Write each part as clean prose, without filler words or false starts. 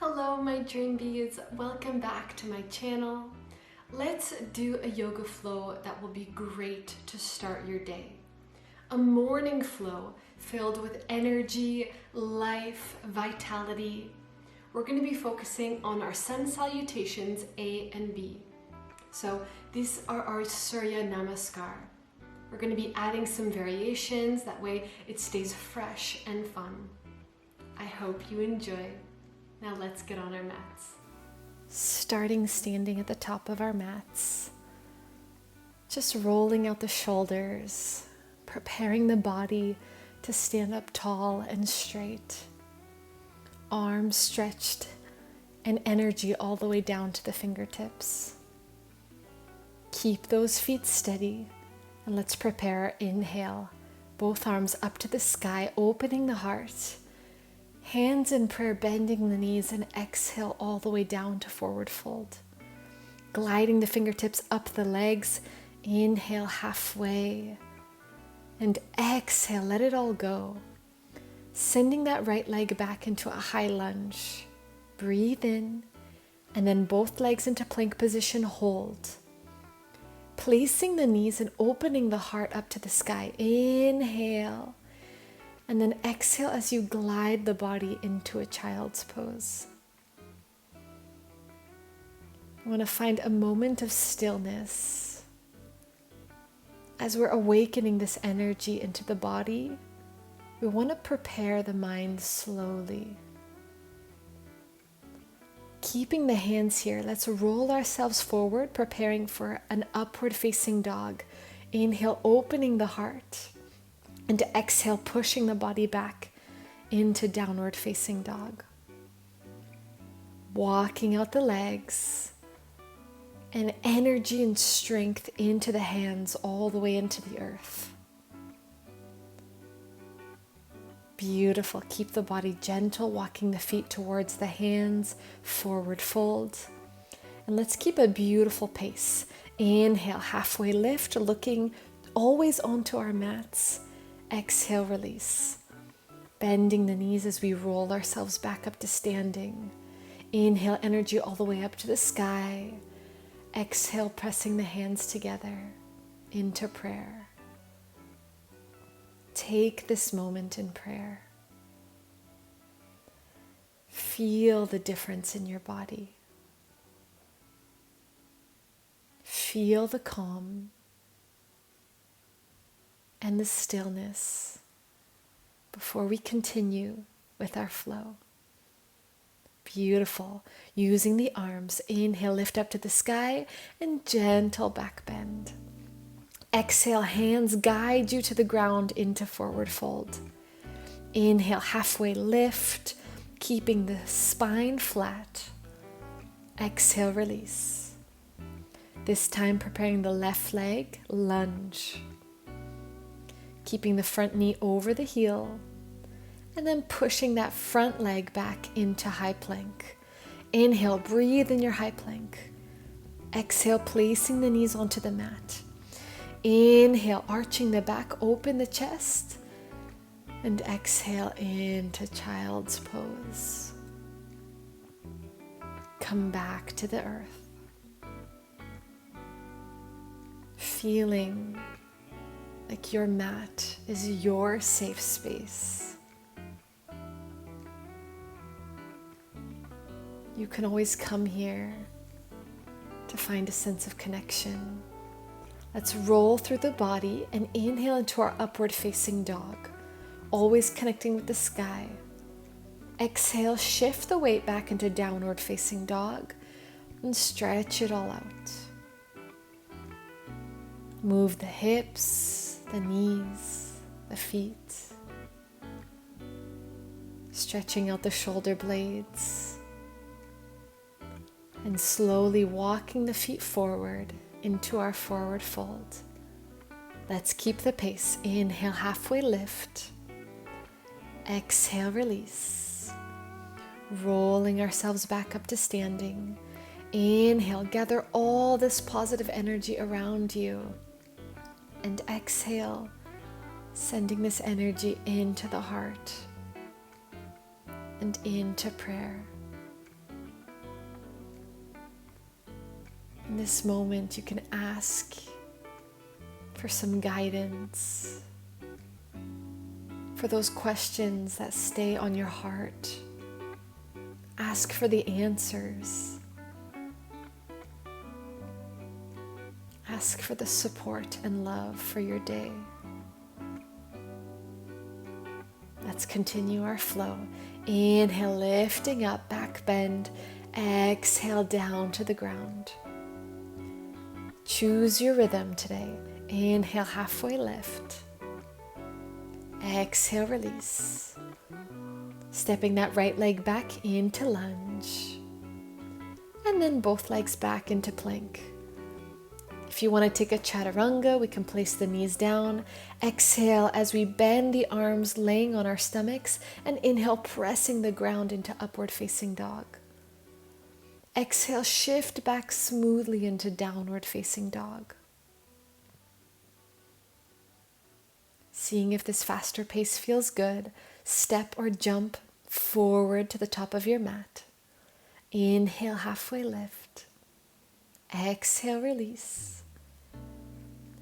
Hello my dream bees, welcome back to my channel. Let's do a yoga flow that will be great to start your day. A morning flow filled with energy, life, vitality. We're going to be focusing on our Sun Salutations A and B. So these are our Surya Namaskar. We're going to be adding some variations, that way it stays fresh and fun. I hope you enjoy. Now let's get on our mats. Starting standing at the top of our mats. Just rolling out the shoulders, preparing the body to stand up tall and straight. Arms stretched and energy all the way down to the fingertips. Keep those feet steady and let's prepare our inhale. Both arms up to the sky, opening the heart. Hands in prayer, bending the knees, and exhale all the way down to forward fold. Gliding the fingertips up the legs, inhale halfway, and exhale, let it all go. Sending that right leg back into a high lunge. Breathe in, and then both legs into plank position, hold. Placing the knees and opening the heart up to the sky. Inhale. And then exhale as you glide the body into a child's pose. I want to find a moment of stillness. As we're awakening this energy into the body, we want to prepare the mind slowly. Keeping the hands here, let's roll ourselves forward, preparing for an upward facing dog. Inhale, opening the heart. And to exhale, pushing the body back into downward facing dog. Walking out the legs and energy and strength into the hands all the way into the earth. Beautiful. Keep the body gentle, walking the feet towards the hands, forward fold. And let's keep a beautiful pace. Inhale, halfway lift, looking always onto our mats. Exhale, release. Bending the knees as we roll ourselves back up to standing. Inhale, energy all the way up to the sky. Exhale, pressing the hands together into prayer. Take this moment in prayer. Feel the difference in your body. Feel the calm and the stillness before we continue with our flow. Beautiful. Using the arms, inhale, lift up to the sky and gentle back bend. Exhale, hands guide you to the ground into forward fold. Inhale, halfway lift, keeping the spine flat. Exhale, release. This time preparing the left leg, lunge. Keeping the front knee over the heel, and then pushing that front leg back into high plank. Inhale, breathe in your high plank. Exhale, placing the knees onto the mat. Inhale, arching the back, open the chest, and exhale into child's pose. Come back to the earth. Feeling like your mat is your safe space. You can always come here to find a sense of connection. Let's roll through the body and inhale into our upward facing dog, always connecting with the sky. Exhale, shift the weight back into downward facing dog and stretch it all out. Move the hips, the knees, the feet, stretching out the shoulder blades, and slowly walking the feet forward into our forward fold. Let's keep the pace. Inhale, halfway lift. Exhale, release. Rolling ourselves back up to standing. Inhale, gather all this positive energy around you. And exhale, sending this energy into the heart and into prayer. In this moment, you can ask for some guidance, for those questions that stay on your heart. Ask for the answers. Ask for the support and love for your day. Let's continue our flow. Inhale, lifting up, back bend. Exhale, down to the ground. Choose your rhythm today. Inhale, halfway lift. Exhale, release. Stepping that right leg back into lunge. And then both legs back into plank. If you want to take a chaturanga, we can place the knees down. Exhale as we bend the arms, laying on our stomachs, and inhale, pressing the ground into upward facing dog. Exhale, shift back smoothly into downward facing dog. Seeing if this faster pace feels good, step or jump forward to the top of your mat. Inhale, halfway lift. Exhale, release.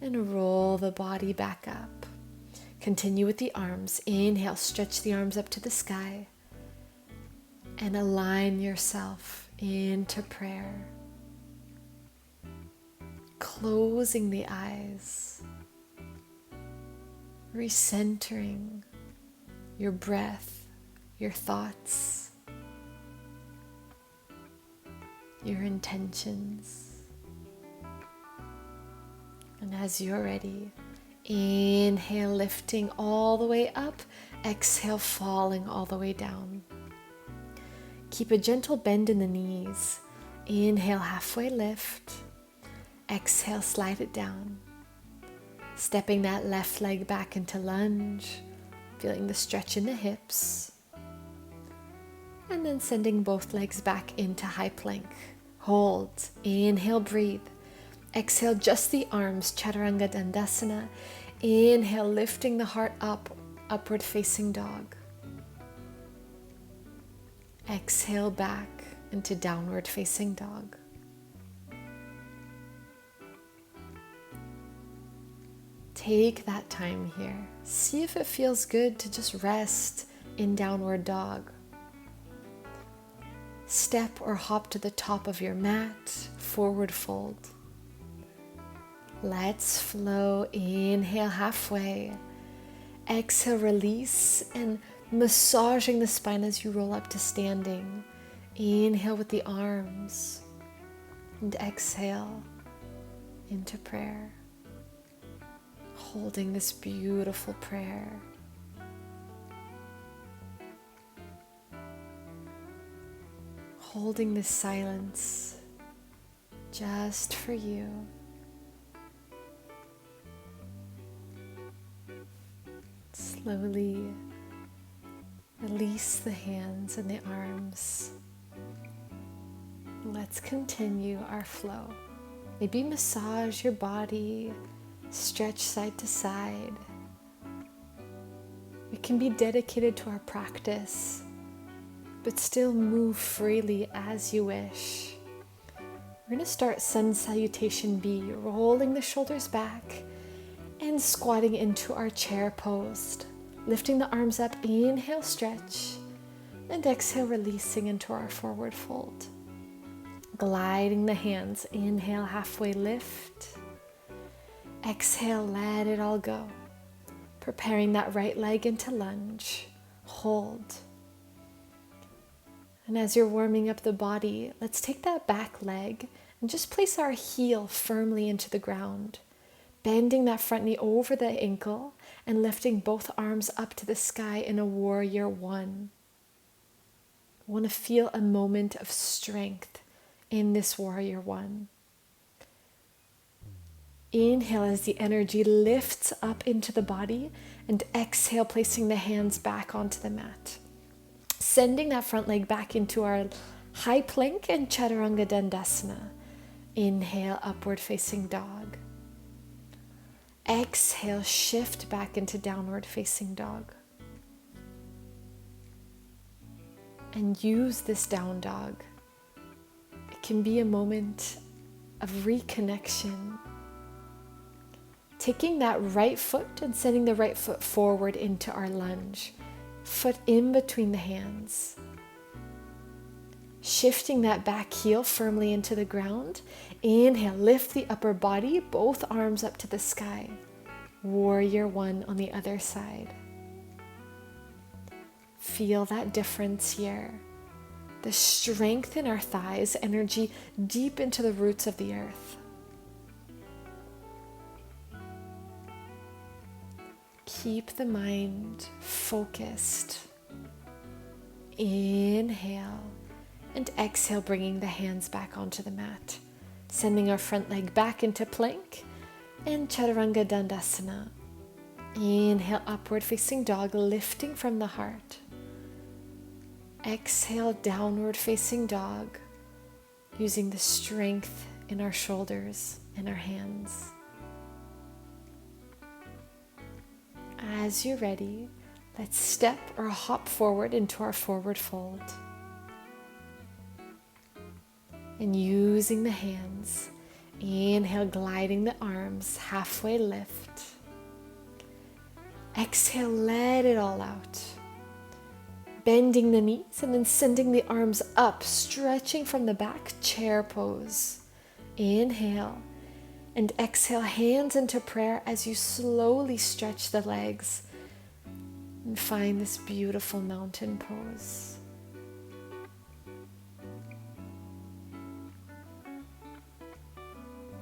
And roll the body back up. Continue with the arms. Inhale, stretch the arms up to the sky. And align yourself into prayer. Closing the eyes. Recentering your breath, your thoughts, your intentions. And as you're ready, inhale, lifting all the way up. Exhale, falling all the way down. Keep a gentle bend in the knees. Inhale, halfway lift. Exhale, slide it down. Stepping that left leg back into lunge. Feeling the stretch in the hips. And then sending both legs back into high plank. Hold. Inhale, breathe. Exhale, just the arms, Chaturanga Dandasana. Inhale, lifting the heart up, upward facing dog. Exhale back into downward facing dog. Take that time here. See if it feels good to just rest in downward dog. Step or hop to the top of your mat, forward fold. Let's flow. Inhale, halfway. Exhale, release, and massaging the spine as you roll up to standing. Inhale with the arms. And exhale into prayer. Holding this beautiful prayer. Holding this silence just for you. Slowly release the hands and the arms. Let's continue our flow. Maybe massage your body, stretch side to side. We can be dedicated to our practice, but still move freely as you wish. We're going to start Sun Salutation B, rolling the shoulders back and squatting into our chair pose. Lifting the arms up, inhale, stretch, and exhale, releasing into our forward fold. Gliding the hands, inhale, halfway lift. Exhale, let it all go. Preparing that right leg into lunge. Hold. And as you're warming up the body, let's take that back leg and just place our heel firmly into the ground. Bending that front knee over the ankle and lifting both arms up to the sky in a warrior one. I want to feel a moment of strength in this warrior one. Inhale as the energy lifts up into the body, and exhale, placing the hands back onto the mat. Sending that front leg back into our high plank and Chaturanga Dandasana. Inhale, upward facing dog. Exhale, shift back into downward facing dog. And use this down dog. It can be a moment of reconnection. Taking that right foot and sending the right foot forward into our lunge. Foot in between the hands. Shifting that back heel firmly into the ground. Inhale, lift the upper body, both arms up to the sky. Warrior one on the other side. Feel that difference here. The strength in our thighs, energy deep into the roots of the earth. Keep the mind focused. Inhale and exhale, bringing the hands back onto the mat. Sending our front leg back into plank and Chaturanga Dandasana. Inhale, upward facing dog, lifting from the heart. Exhale, downward facing dog, using the strength in our shoulders and our hands. As you're ready, let's step or hop forward into our forward fold. And using the hands, inhale, gliding the arms, halfway lift. Exhale, let it all out. Bending the knees and then sending the arms up, stretching from the back, chair pose. Inhale and exhale, hands into prayer as you slowly stretch the legs and find this beautiful mountain pose.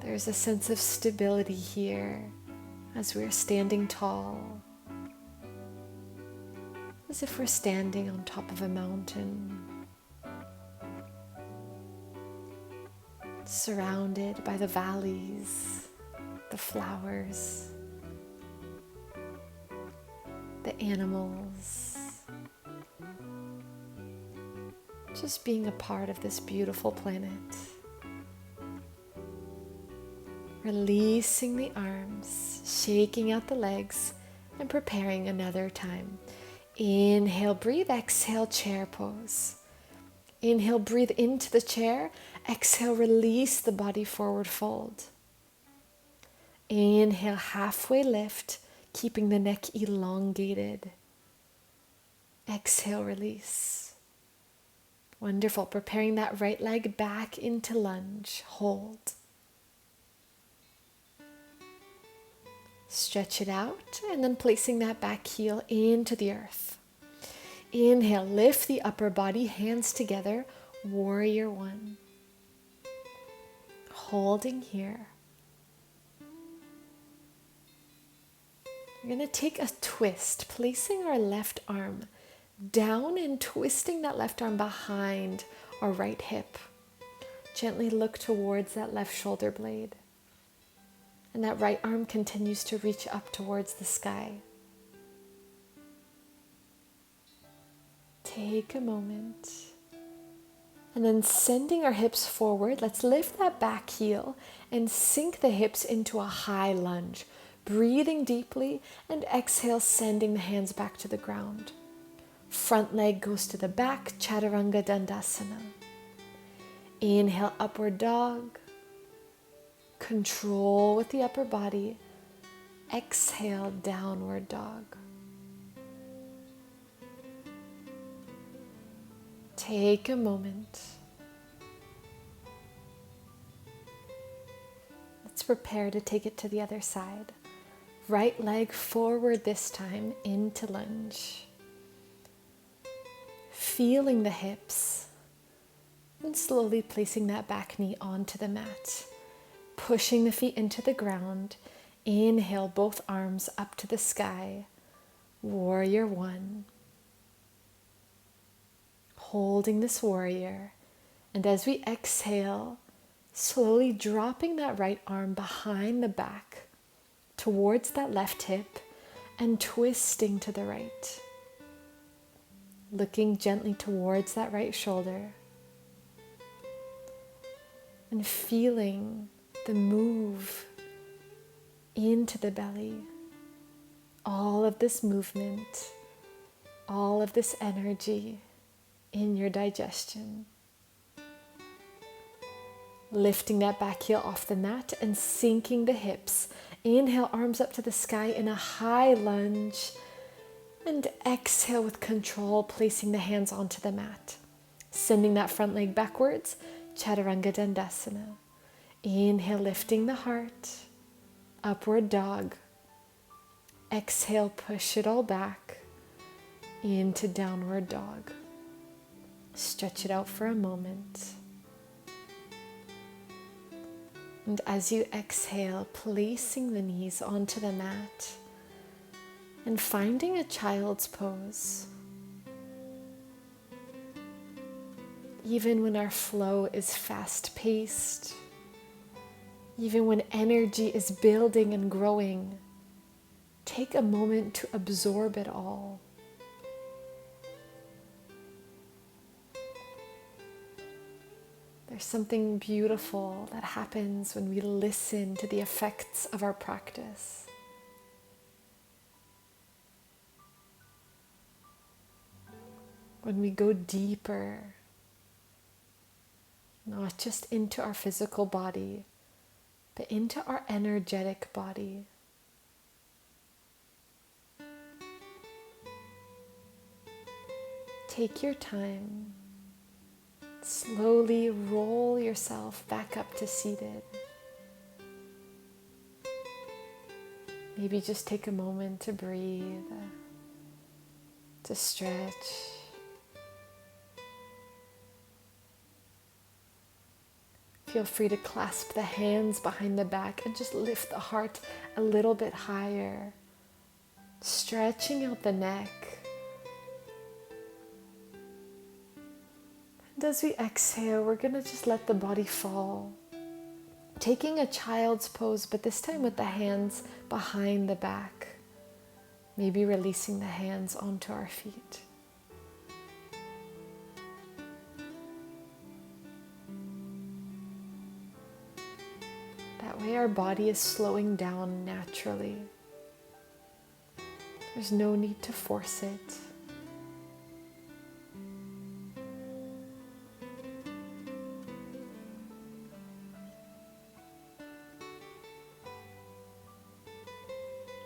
There's a sense of stability here as we're standing tall, as if we're standing on top of a mountain, surrounded by the valleys, the flowers, the animals, just being a part of this beautiful planet. Releasing the arms, shaking out the legs, and preparing another time. Inhale, breathe, exhale, chair pose. Inhale, breathe into the chair. Exhale, release the body, forward fold. Inhale, halfway lift, keeping the neck elongated. Exhale, release. Wonderful. Preparing that right leg back into lunge. Hold. Stretch it out and then placing that back heel into the earth. Inhale, lift the upper body, hands together, warrior one. Holding here. We're going to take a twist, placing our left arm down and twisting that left arm behind our right hip. Gently look towards that left shoulder blade. And that right arm continues to reach up towards the sky. Take a moment. And then sending our hips forward, let's lift that back heel and sink the hips into a high lunge. Breathing deeply and exhale, sending the hands back to the ground. Front leg goes to the back, Chaturanga Dandasana. Inhale, upward dog. Control with the upper body. Exhale, downward dog. Take a moment. Let's prepare to take it to the other side. Right leg forward this time into lunge. Feeling the hips and slowly placing that back knee onto the mat. Pushing the feet into the ground. Inhale, both arms up to the sky. Warrior one. Holding this warrior. And as we exhale, slowly dropping that right arm behind the back towards that left hip and twisting to the right. Looking gently towards that right shoulder. And feeling the move into the belly. All of this movement, all of this energy in your digestion. Lifting that back heel off the mat and sinking the hips. Inhale, arms up to the sky in a high lunge. And exhale with control, placing the hands onto the mat. Sending that front leg backwards, Chaturanga Dandasana. Inhale, lifting the heart, upward dog. Exhale, push it all back into downward dog. Stretch it out for a moment. And as you exhale, placing the knees onto the mat and finding a child's pose. Even when our flow is fast-paced, even when energy is building and growing, take a moment to absorb it all. There's something beautiful that happens when we listen to the effects of our practice. When we go deeper, not just into our physical body, but into our energetic body. Take your time. Slowly roll yourself back up to seated. Maybe just take a moment to breathe, to stretch. Feel free to clasp the hands behind the back and just lift the heart a little bit higher, stretching out the neck. And as we exhale, we're going to just let the body fall, taking a child's pose, but this time with the hands behind the back, maybe releasing the hands onto our feet. That way our body is slowing down naturally. There's no need to force it.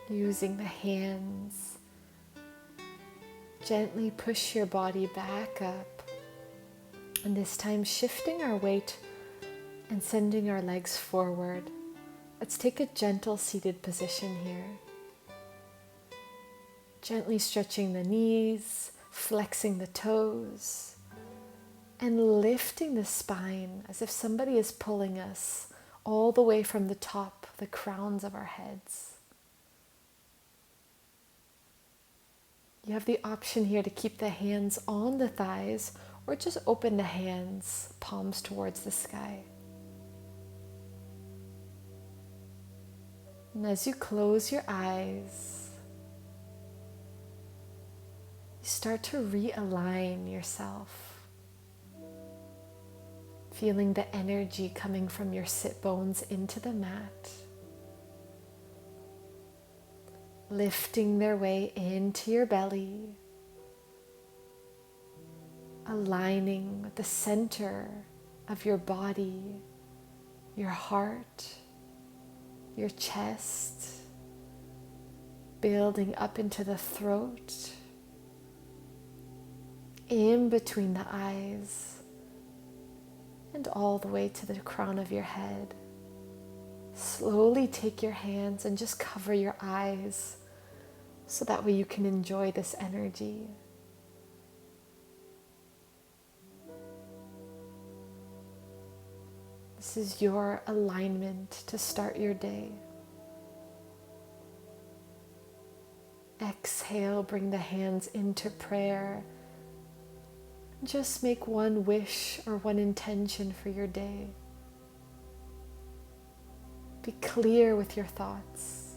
Using the hands, gently push your body back up, and this time shifting our weight and sending our legs forward. Let's take a gentle seated position here. Gently stretching the knees, flexing the toes, and lifting the spine as if somebody is pulling us all the way from the top, the crowns of our heads. You have the option here to keep the hands on the thighs or just open the hands, palms towards the sky. And as you close your eyes, you start to realign yourself, feeling the energy coming from your sit bones into the mat, lifting their way into your belly, aligning with the center of your body, your heart, your chest, building up into the throat, in between the eyes, and all the way to the crown of your head. Slowly take your hands and just cover your eyes so that way you can enjoy this energy. This is your alignment to start your day. Exhale, bring the hands into prayer. Just make one wish or one intention for your day. Be clear with your thoughts.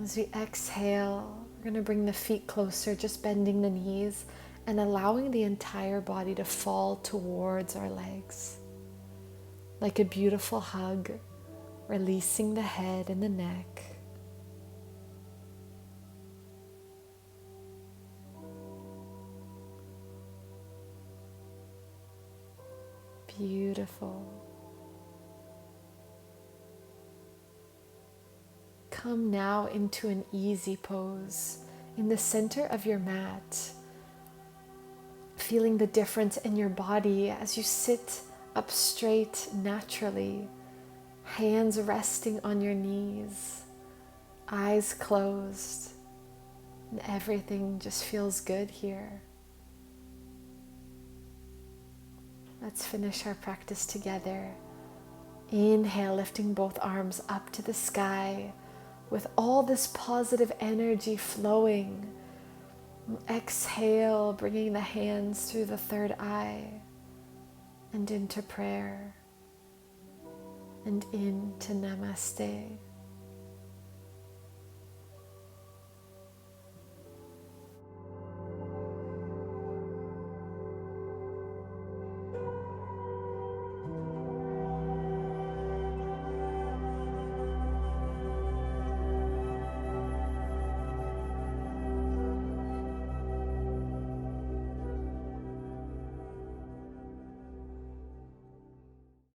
As we exhale, we're going to bring the feet closer, just bending the knees and allowing the entire body to fall towards our legs. Like a beautiful hug, releasing the head and the neck. Beautiful. Come now into an easy pose in the center of your mat, feeling the difference in your body as you sit up straight naturally, hands resting on your knees, eyes closed, and everything just feels good here. Let's finish our practice together. Inhale, lifting both arms up to the sky with all this positive energy flowing. Exhale, bringing the hands through the third eye and into prayer and into Namaste.